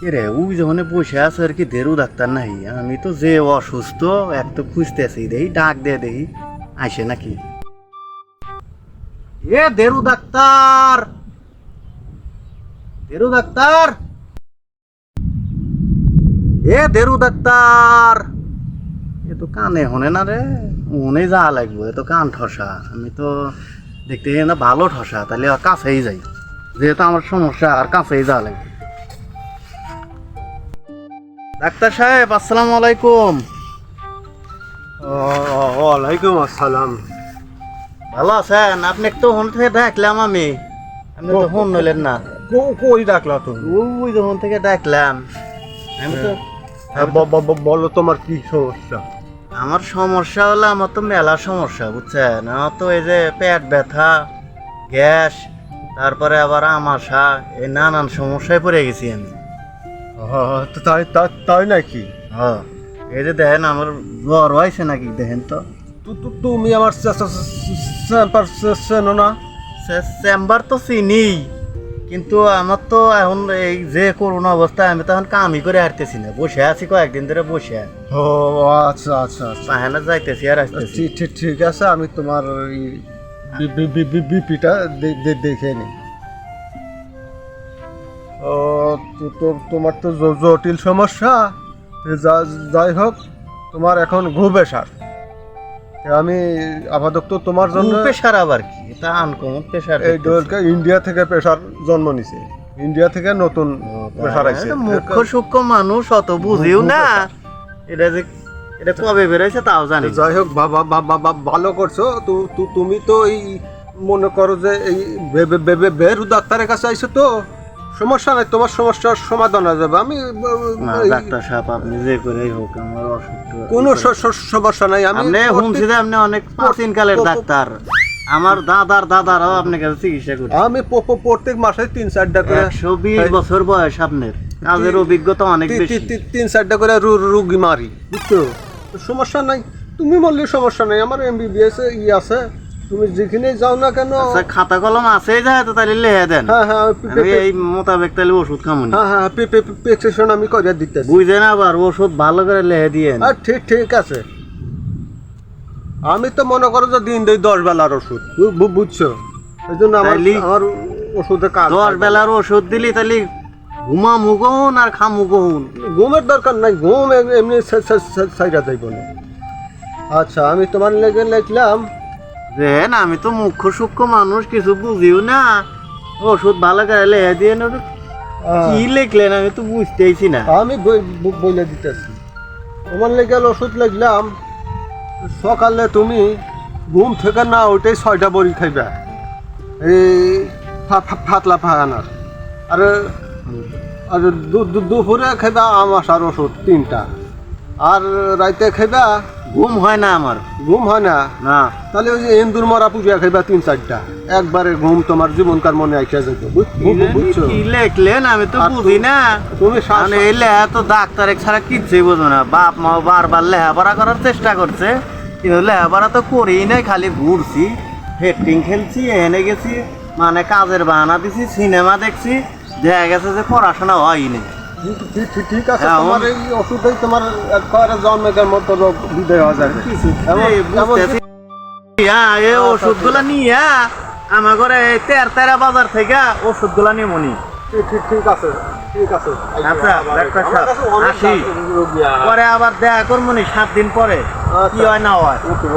এরে ওই যখন বসে আছে আর কি দেরু ডাক্তার নাই আমি তো যে অসুস্থ এক তো খুঁজতেছি দেখি ডাক দে দেখি আসে নাকি এ দেরু ডাক্তার দেরু ডাক্তার এ দেরু ডাক্তার এ তো কানে হনে না রে মনে যা লাগবো এ তো কান ঠসা আমি তো দেখতে না ভালো ঠসা তাহলে কাছেই যাই যেহেতু আমার সমস্যা আর কাছেই যা লাগবে ডাক্তার সাহেব আসসালামু আলাইকুম। ওয়ালাইকুম আসসালাম। ভালো আছেন? আপনি একটু ফোন থেকে ডাকলাম আমি আপনি তো ফোন নিলেন না। কই ডাকলা তুমি? ওই যখন থেকে ডাকলাম আমি তো বলো তোমার কি সমস্যা? আমার সমস্যা হলো আমার তো মেলা সমস্যা বুঝছেন আমার তো এই যে পেট ব্যথা গ্যাস তারপরে আবার আমাশা এই নানান সমস্যায় পড়ে গেছি আমি। তাই নাকি? হ্যাঁ এই যে দেখেন আমার জ্বর হয়েছে নাকি দেখেন তো। তুমি আমার চেনো না? চেম্বার তো চিনি কিন্তু আমার তো এখন এই যে করোনা অবস্থায় আমি তো এখন কামই করে হারতেছি না বসে আছি কয়েকদিন ধরে বসে ও আচ্ছা আচ্ছা আচ্ছা পাহানা যাইতেছি আর আসতেছি। ঠিক আছে আমি তোমার বিপিটা দেখে নিই। ও তোমার তো জটিল সমস্যা। যাই হোক তোমার এখন প্রেশার। আমি আপাতত তোমার জন্য প্রেশার আবার কি এটা আনকমন প্রেশার এই দলকে ইন্ডিয়া থেকে প্রেশার জন্ম নিছে। ইন্ডিয়া থেকে নতুন প্রেশার আইছে। মুখ্য সূক্ষ্ম মানুষ অত বুঝিও না এটা যে এটা কবে বেরোইছে তাও জানি। যাই হোক ভালো করছো। তুমি তো এই মনে করো যে এই বেরু ডাক্তারের কাছে আইছো তো সমস্যা নাই, তোমার সমস্যার সমাধান হয়ে যাবে। আমি ডাক্তার সাহেব আপনি যে করেই হোক আমার অসুস্থ কোনো সমস্যা নাই। আমি শুনছি যে আপনি অনেক প্রাচীন কালের ডাক্তার আমার দাদারাও আপনার কাছে চিকিৎসা করি। আমি প্রত্যেক মাসে 3-4টা করে 120 বছর বয়স আপনার কাজের অভিজ্ঞতা অনেক বেশি 3-4টা করে রুগী মারি বুঝছো। সমস্যা নাই, তুমি বললে সমস্যা নাই। আমার এমবিবিএস আছে, তুমি যেখানে যাও না কেন। আচ্ছা খাতা কলম আছেই যায় তো তাহলে লিখে দেন। হ্যাঁ হ্যাঁ এই মোতাবেক তাহলে ওষুধ খামুনি। হ্যাঁ হ্যাঁ প্রেসক্রিপশন আমি করে দিতেছি। বুঝেন আবার ওষুধ ভালো করে লিখে দিয়েন। আর ঠিক আছে। আমি তো মনে করো যে দিন 10 বেলার ওষুধ বুঝছো। এই জন্য আমার ওষুধে কাজ 10 বেলার ওষুধ দিলি তাহলে ঘুমামু কখন আর খামু কখন? ঘুমের দরকার নাই, ঘুম এমনি সাইডা যাইব না। আচ্ছা আমি তোমার লেগে লিখলাম দেখেন আমি তো মুখ্য সূক্ষ্ম মানুষ কিছু বুঝিও না ওষুধ ভালো করে লিখে দিয়ে কি লিখলেন আমি তো বুঝতেইছি না। আমি বলে দিতেছি তোমার লেগে ওষুধ লিখলাম। সকালে তুমি ঘুম থেকে না ওইটাই 6টা বড়ি খাইবা এই ফাতলা ফাগানার। আর আর দুপুরে খাইবা আমাশার ওষুধ 3টা। আর রাইতে খাইবা ঘুম হয় না আমার। ঘুম হয় না? না তাহলে ওই যে এন্দুর মরা পুজো খাইবা 3-4টা। একবারে ঘুম তোমার জীবনকার মনে আইসা যেত বুঝছো। কি লিখলেন আমি তো বুঝি না। তুমি এই লেহা তো ডাক্তার ছাড়া কিচ্ছুই বোঝো না। বাপ মা বারবার লেহাপড়া করার চেষ্টা করছে কিন্তু লেহাপড়া তো করেই নাই, খালি ঘুরছি ফেটিং খেলছি এনে গেছি মানে কাজের বাহানা দিছি সিনেমা দেখছি দেখা গেছে যে পড়াশোনা হয়নি। ঠিক আছে তোমার এই ওষুধেই তোমার একবারে জন্মের মতো রোগ বিদায় হয়ে যাবে। এই ওষুধগুলা নিয়ে আমার ঘরে তেরা বাজার থেকে ওষুধগুলা নিয়ে মনি। ঠিক আছে আচ্ছা ডাক্তার সাহেব আসি পরে আবার দেখা করবো 7 দিন পরে কি হয় না হয়। ওকে